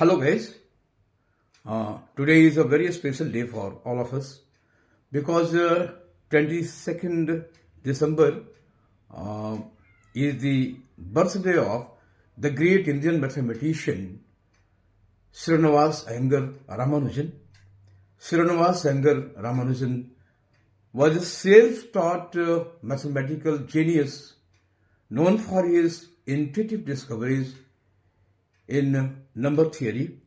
Hello guys, today is a very special day for all of us because 22nd December is the birthday of the great Indian mathematician Srinivas Iyengar Ramanujan. Srinivas Iyengar Ramanujan was a self-taught mathematical genius known for his intuitive discoveries in number theory,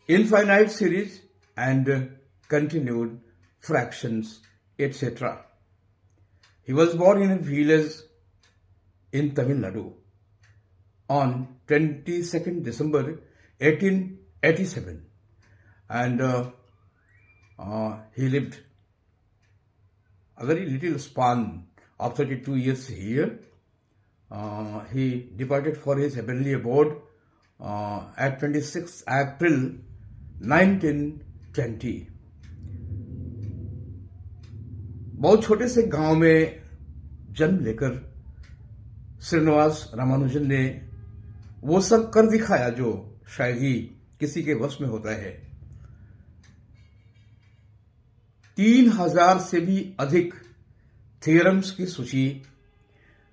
infinite series and continued fractions, etc. He was born in a village in Tamil Nadu on 22nd December 1887 and he lived a very little span of 32 years here. He departed for his heavenly abode at 26 April 1920. बहुत छोटे से गांव में जन्म लेकर श्रीनिवास रामानुजन ने वो सब कर दिखाया जो शायद ही किसी के वश में होता है। 3000 से भी अधिक थ्योरम्स की सूची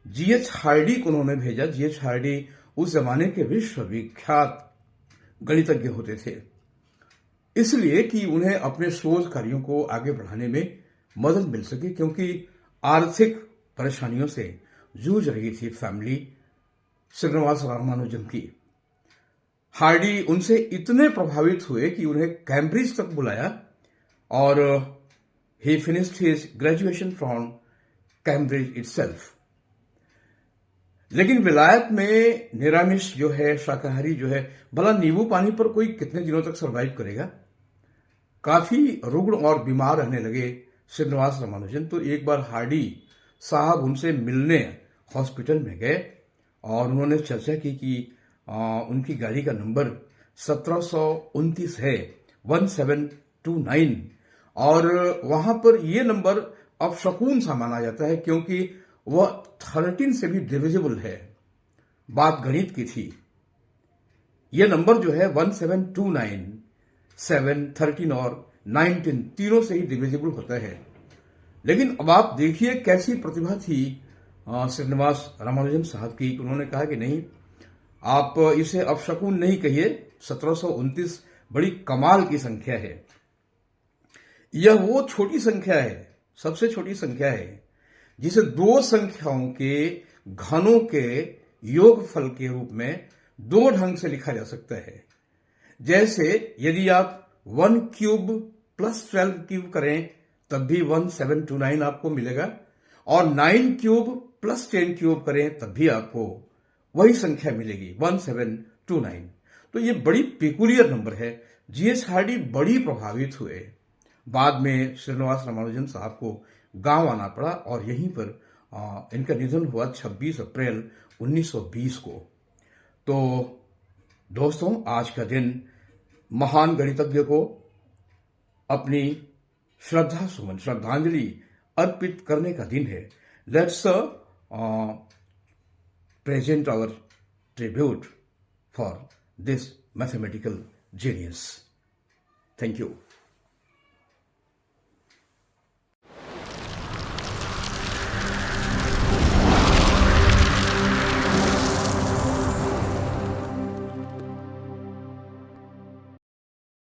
जीएच हार्डी को उन्होंने भेजा। जीएच हार्डी उस जमाने के विश्वविख्यात गणितज्ञ होते थे, इसलिए कि उन्हें अपने शोध कार्यों को आगे बढ़ाने में मदद मिल सके, क्योंकि आर्थिक परेशानियों से जूझ रही थी फैमिली श्रीनिवास रामानुजन की। हार्डी उनसे इतने प्रभावित हुए कि उन्हें कैम्ब्रिज तक बुलाया और ही finished his graduation from Cambridge itself. लेकिन विलायत में निरामिष जो है, शाकाहारी जो है, भला नींबू पानी पर कोई कितने दिनों तक सरवाइव करेगा। काफी रुग्ण और बीमार रहने लगे श्रीनिवास रामानुजन। तो एक बार हार्डी साहब उनसे मिलने हॉस्पिटल में गए और उन्होंने चर्चा की कि उनकी गाड़ी का नंबर 1729 है, 1729, और वहां पर यह नंबर अपशकुन सा माना जाता है क्योंकि वह 13 से भी डिविजिबल है। बात गणित की थी। यह नंबर जो है 1729, 7, 13 और 19 तीनों से ही डिविजिबल होता है। लेकिन अब आप देखिए कैसी प्रतिभा थी श्रीनिवास रामानुजन साहब की। उन्होंने कहा कि नहीं, आप इसे अपशकुन नहीं कहिए, 1729 बड़ी कमाल की संख्या है। यह वो छोटी संख्या है, सबसे छोटी संख्या है जिसे दो संख्याओं के घनों के योगफल के रूप में दो ढंग से लिखा जा सकता है। जैसे यदि आप 1 क्यूब प्लस 12 क्यूब करें तब भी 1729 आपको मिलेगा, और 9 क्यूब प्लस 10 क्यूब करें तब भी आपको वही संख्या मिलेगी, 1729। तो ये बड़ी पेकुलियर नंबर है। जीएच हार्डी बड़ी प्रभावित हुए। बाद में श्रीनिवास रामानुजन साहब को गांव आना पड़ा और यहीं पर इनका निधन हुआ 26 अप्रैल 1920 को। तो दोस्तों, आज का दिन महान गणितज्ञ को अपनी श्रद्धांजलि अर्पित करने का दिन है। Let's present our tribute for this mathematical genius. Thank you.